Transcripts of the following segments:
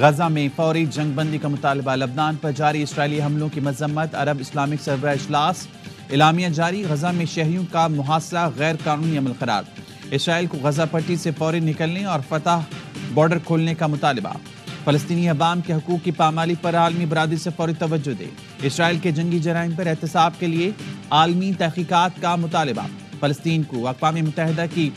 غزہ میں فوری جنگ بندی کا مطالبہ، لبنان پر جاری اسرائیلی حملوں کی مذمت، عرب اسلامک سربراہ اجلاس، اعلامیہ جاری، غزہ میں شہریوں کا محاصرہ غیر قانونی عمل قرار، اسرائیل کو غزہ پٹی سے فوری نکلنے اور فتح بارڈر کھولنے کا مطالبہ، فلسطینی عوام کے حقوق کی پامالی پر عالمی برادری سے فوری توجہ دے، اسرائیل کے جنگی جرائم پر احتساب کے لیے عالمی تحقیقات کا مطالبہ، فلسطین کو اقوام متحدہ کی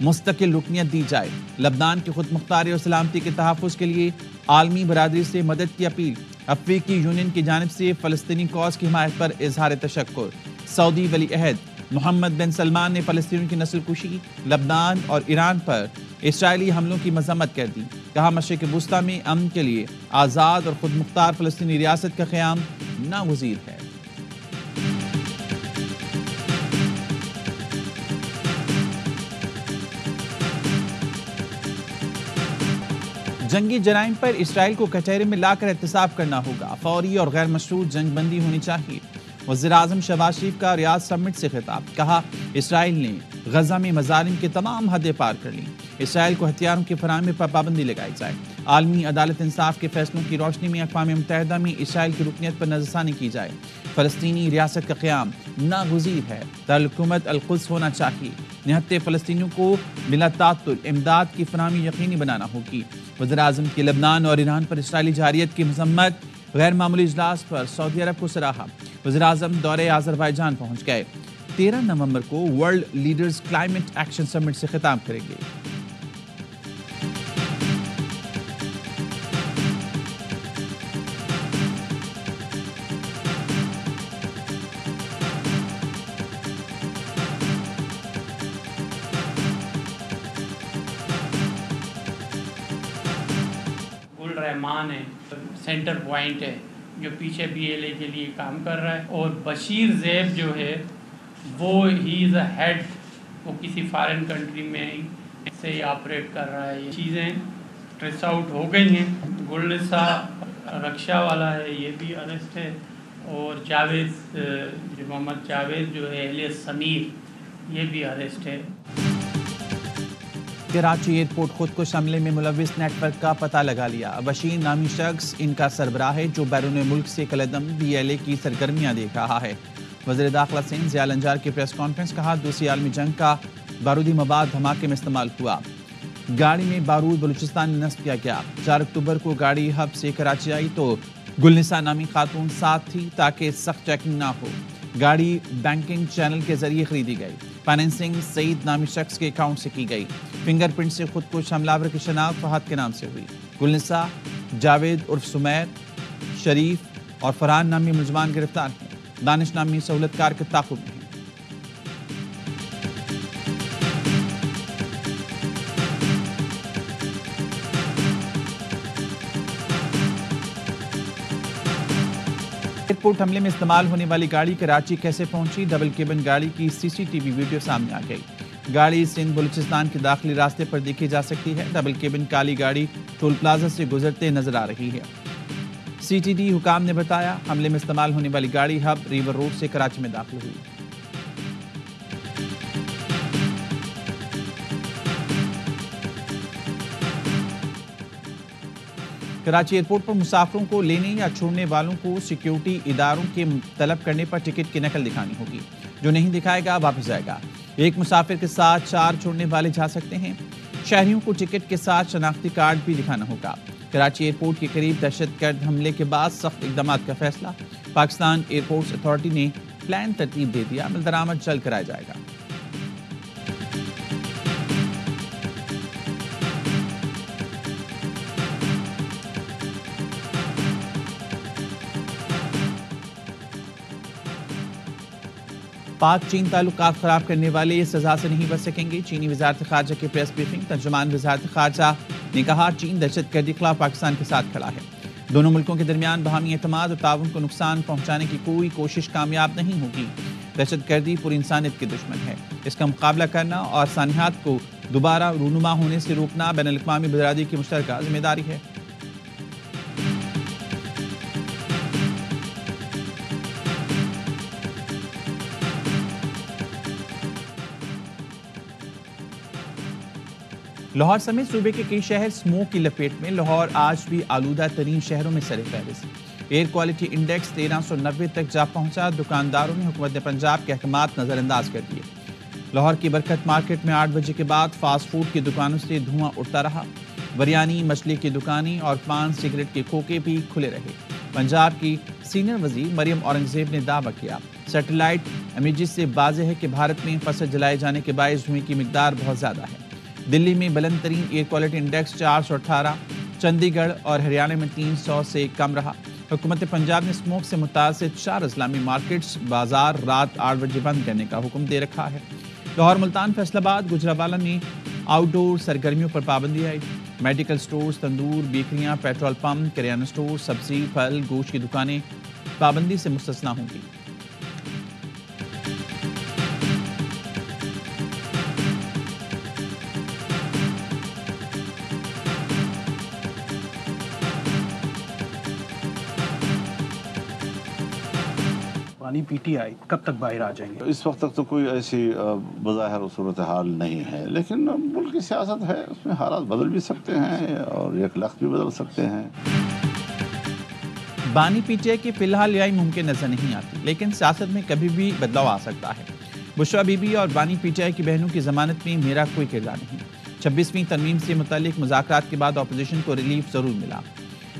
مستقل رکنیت دی جائے، لبنان کی خود مختاری اور سلامتی کے تحفظ کے لیے عالمی برادری سے مدد کی اپیل، افریقی یونین کی جانب سے فلسطینی کاز کی حمایت پر اظہار تشکر، سعودی ولی عہد محمد بن سلمان نے فلسطینیوں کی نسل کشی، لبنان اور ایران پر اسرائیلی حملوں کی مذمت کر دی، کہا مشرق وسطی میں امن کے لیے آزاد اور خود مختار فلسطینی ریاست کا قیام ناگزیر ہے۔ جنگی جرائم پر اسرائیل کو کچہری میں لا کر احتساب کرنا ہوگا، فوری اور غیر مشروط جنگ بندی ہونی چاہیے، وزیراعظم شہباز شریف کا ریاض سمٹ سے خطاب، کہا اسرائیل نے غزہ میں مظالم کے تمام حدیں پار کر لیں، اسرائیل کو ہتھیاروں کی فراہمی پر پابندی لگائی جائے، عالمی عدالت انصاف کے فیصلوں کی روشنی میں اقوام متحدہ میں اسرائیل کی رکنیت پر نظر ثانی کی جائے، فلسطینی ریاست کا قیام ناگزیر ہے، دارالحکومت القدس ہونا چاہیے، نہتے فلسطینیوں کو بلا تعطل امداد کی فراہمی یقینی بنانا ہوگی، وزیراعظم کی لبنان اور ایران پر اسرائیلی جارحیت کی مذمت، غیر معمولی اجلاس پر سعودی عرب کو سراہا، وزیراعظم دورے آذربائیجان پہنچ گئے، 13 نومبر کو world leaders climate action summit سے خطاب کریں گے۔ رحمان ہے، سینٹر پوائنٹ ہے جو پیچھے BLA کے لیے کام کر رہا ہے، اور بشیر زیب جو ہے وہ ہی از اے ہیڈ، وہ کسی فارن کنٹری میں سے آپریٹ کر رہا ہے، یہ چیزیں ٹریس آؤٹ ہو گئی ہیں۔ گلنسا رکشا والا ہے، یہ بھی اریسٹ ہے، اور جاوید محمد جاوید جو ہے ایلیاس سمیر، یہ بھی اریسٹ ہے۔ کراچی ایئرپورٹ خودکش حملے میں ملوث نیٹ ورک کا پتہ لگا لیا، بشیر نامی شخص ان کا سربراہ ہے جو بیرون ملک سے کالعدم BLA کی سرگرمیاں دیکھ رہا ہے۔ وزیر داخلہ سندھ ضیاء الانجار کی پریس کانفرنس، کہا دوسری عالمی جنگ کا بارودی مواد دھماکے میں استعمال ہوا، گاڑی میں بارود بلوچستان میں نصب کیا گیا، 4 اکتوبر کو گاڑی ہب سے کراچی آئی تو گلنسا نامی خاتون ساتھ تھی تاکہ سخت چیکنگ نہ ہو، گاڑی بینکنگ چینل کے ذریعے خریدی گئی، فائنینسنگ سعید نامی شخص کے اکاؤنٹ سے کی گئی، فنگر پرنٹ سے خودکش حملہ کی شناخت فہد کے نام سے ہوئی، گلنسا، جاوید عرف سمیر، شریف اور فرحان نامی ملزمان گرفتار ہیں، دانش نامی سہولت کار کے تعاقب میں ہیں۔ ایئرپورٹ حملے میں استعمال ہونے والی گاڑی کراچی کیسے پہنچی، ڈبل کیبن گاڑی کی CCTV ویڈیو سامنے آ گئی، گاڑی سندھ بلوچستان کے داخلی راستے پر دیکھی جا سکتی ہے، ڈبل کیبن کالی گاڑی ٹول پلازا سے گزرتے نظر آ رہی ہے، CTD حکام نے بتایا حملے میں استعمال ہونے والی گاڑی ہب ریور روڈ سے کراچی میں داخل ہوئی۔ کراچی ایئرپورٹ پر مسافروں کو لینے یا چھوڑنے والوں کو سیکیورٹی اداروں کے طلب کرنے پر ٹکٹ کی نقل دکھانی ہوگی، جو نہیں دکھائے گا واپس جائے گا، ایک مسافر کے ساتھ 4 چھوڑنے والے جا سکتے ہیں، شہریوں کو ٹکٹ کے ساتھ شناختی کارڈ بھی دکھانا ہوگا۔ کراچی ایئرپورٹ کے قریب دہشت گرد حملے کے بعد سخت اقدامات کا فیصلہ، پاکستان ایئرپورٹس اتھارٹی نے پلان ترتیب دے دیا، عمل درآمد جلد کرایا جائے گا۔ پاک چین تعلقات خراب کرنے والے سزا سے نہیں بچ سکیں گے، چینی وزارت خارجہ کی پریس بریفنگ، ترجمان وزارت خارجہ نے کہا چین دہشت گردی کے خلاف پاکستان کے ساتھ کھڑا ہے، دونوں ملکوں کے درمیان باہمی اعتماد اور تعاون کو نقصان پہنچانے کی کوئی کوشش کامیاب نہیں ہوگی، دہشت گردی پوری انسانیت کی دشمن ہے، اس کا مقابلہ کرنا اور سانحات کو دوبارہ رونما ہونے سے روکنا بین الاقوامی برادری کی مشترکہ ذمہ داری ہے۔ لاہور سمیت صوبے کے کئی شہر سموک کی لپیٹ میں، لاہور آج بھی آلودہ ترین شہروں میں سر فہرست۔ ایئر کوالٹی انڈیکس 1390 تک جا پہنچا۔ دکانداروں نے حکومت پنجاب کے احکامات نظر انداز کر دیے۔ لاہور کی برکت مارکیٹ میں 8 بجے کے بعد فاسٹ فوڈ کی دکانوں سے دھواں اٹھتا رہا۔ بریانی، مچھلی کی دکانیں اور پان سگریٹ کے کھوکے بھی کھلے رہے۔ پنجاب کی سینئر وزیر مریم اورنگزیب نے دعویٰ کیا، سیٹلائٹ امیجز سے واضح ہے کہ بھارت میں فصل جلائے جانے کے باعث دھوئیں کی مقدار بہت زیادہ ہے۔ دلی میں بلند ترین ایئر کوالٹی انڈیکس 418، چندی گڑھ اور ہریانہ میں 300 سے کم رہا۔ حکومت پنجاب نے اسموک سے متاثر 4 اضلاع میں مارکیٹس، بازار رات 8 بجے بند کرنے کا حکم دے رکھا ہے۔ لاہور، ملتان، فیصل آباد، گجرانوالہ میں آؤٹ ڈور سرگرمیوں پر پابندی آئی۔ میڈیکل سٹورز، تندور، بیکریاں، پیٹرول پمپ، کریانہ سٹور، سبزی، پھل، گوشت کی دکانیں پابندی سے مستثنیٰ ہوں گی۔ بانی پی ٹی آئی کب تک باہر آ جائیں گے؟ اس وقت تک تو کوئی ایسی بظاہر صورتحال نہیں ہے، لیکن ملک کی سیاست ہے، اس میں حالات بدل بھی سکتے ہیں اور ایک لخت بھی بدل سکتے ہیں۔ بانی پی ٹی آئی کی فی الحال رہائی ممکن نظر نہیں آتی، لیکن سیاست میں کبھی بھی بدلاؤ آ سکتا ہے۔ بشرا بی بی اور بانی پی ٹی آئی کی بہنوں کی ضمانت میں میرا کوئی کردار نہیں۔ 26ویں ترمیم سے متعلق مذاکرات کے بعد اپوزیشن کو ریلیف ضرور ملا۔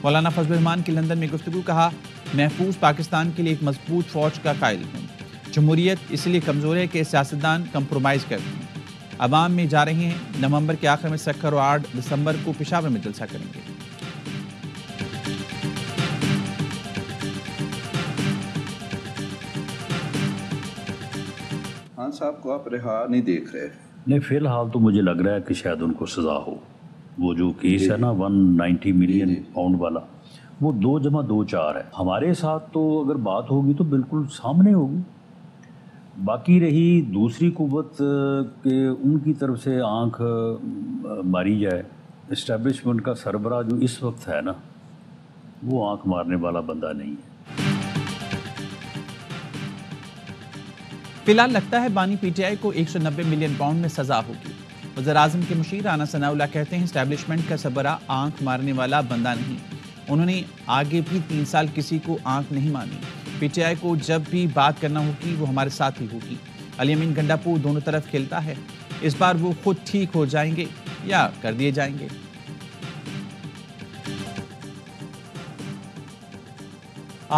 مولانا فضل الرحمان کی لندن میں گفتگو، کہا محفوظ پاکستان کے لیے ایک مضبوط فوج کا قائل ہوں۔ جمہوریت اس لیے کمزور ہے کہ سیاستدان کمپرومائز کرتے ہیں۔ عوام میں جا رہے ہیں، نومبر کے آخر میں سکھر اور 8 دسمبر کو پشاور میں جلسہ کریں گے۔ خان صاحب کو آپ رہا نہیں دیکھ رہے؟ نہیں، فی الحال تو مجھے لگ رہا ہے کہ شاید ان کو سزا ہو۔ وہ جو کیس ہے نا 190 ملین پاؤنڈ والا، وہ 2+2 4 ہے۔ ہمارے ساتھ تو اگر بات ہوگی تو بالکل سامنے ہوگی۔ باقی رہی دوسری قوت کہ ان کی طرف سے آنکھ ماری جائے، اسٹیبلشمنٹ کا سربراہ جو اس وقت ہے نا، وہ آنکھ مارنے والا بندہ نہیں ہے۔ فی الحال لگتا ہے بانی پی ٹی آئی کو 190 ملین پاؤنڈ میں سزا ہوگی۔ وزیر اعظم کے مشیر رانا ثناء اللہ کہتے ہیں اسٹیبلشمنٹ کا سربراہ آنکھ مارنے والا بندہ نہیں۔ انہوں نے آگے بھی 3 سال کسی کو آنکھ نہیں مانی۔ پی ٹی آئی کو جب بھی بات کرنا ہوگی وہ ہمارے ساتھ ہی ہوگی۔ علی امین گنڈاپور دونوں طرف کھیلتا ہے، اس بار وہ خود ٹھیک ہو جائیں گے یا کر دیے جائیں گے۔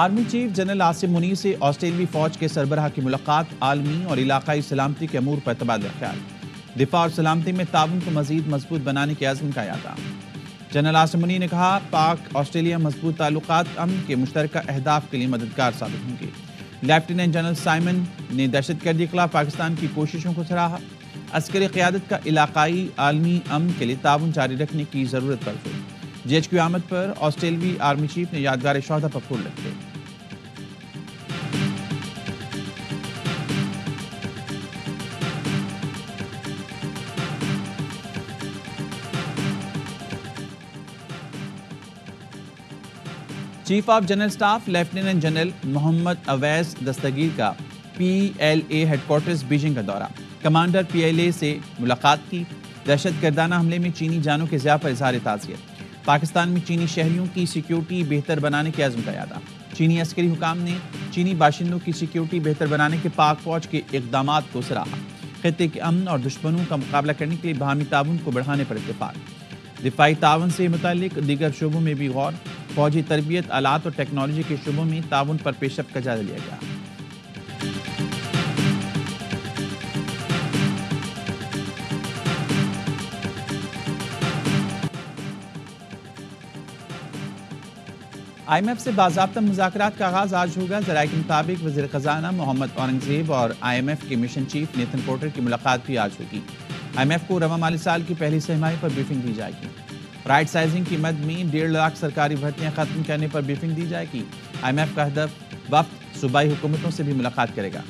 Army chief general Asim Munir سے آسٹریلوی فوج کے سربراہ کی ملاقات، عالمی اور علاقائی سلامتی کے امور پر تبادلہ خیال، دفاع اور سلامتی میں تعاون کو مزید مضبوط بنانے کے عزم کا اعادہ۔ جنرل عاصم منیر نے کہا پاک آسٹریلیا مضبوط تعلقات امن کے مشترکہ اہداف کے لیے مددگار ثابت ہوں گے۔ لیفٹیننٹ جنرل سائمن نے دہشت گردی کے خلاف پاکستان کی کوششوں کو سراہا، عسکری قیادت کا علاقائی عالمی امن کے لیے تعاون جاری رکھنے کی ضرورت پر زور۔ جی ایچ کیو آمد پر آسٹریلوی آرمی چیف نے یادگار شہداء پر پھول رکھے۔ Chief of general staff lieutenant general Muhammad Owais Dastgir کا PLA ہیڈ کوارٹرز بیجنگ کا دورہ، کمانڈر PLA سے ملاقات کی، دہشت گردانہ حملے میں چینی جانوں کے ضیاع پر اظہار تعزیت، پاکستان میں چینی شہریوں کی سیکیورٹی بہتر بنانے کے عزم کا اعادہ۔ چینی عسکری حکام نے چینی باشندوں کی سیکیورٹی بہتر بنانے کے پاک فوج کے اقدامات کو سراہا، خطے کے امن اور دشمنوں کا مقابلہ کرنے کے لیے باہمی تعاون کو بڑھانے پر اتفاق۔ دفاعی تعاون سے متعلق دیگر شعبوں میں بھی غور، فوجی تربیت، آلات اور ٹیکنالوجی کے شعبوں میں تعاون پر پیش رفت کا جائزہ لیا گیا۔ IMF سے باضابطہ مذاکرات کا آغاز آج ہوگا۔ ذرائع کے مطابق وزیر خزانہ محمد اورنگزیب اور IMF کے مشن چیف نیتن پورٹر کی ملاقات بھی آج ہوگی۔ IMF کو رواں مالی سال کی پہلی سہ ماہی پر بریفنگ دی جائے گی۔ رائٹ سائزنگ کی مد میں 1.5 لاکھ سرکاری بھرتیاں ختم کرنے پر بریفنگ دی جائے گی۔ IMF کا ہدف وفد صوبائی حکومتوں سے بھی ملاقات کرے گا۔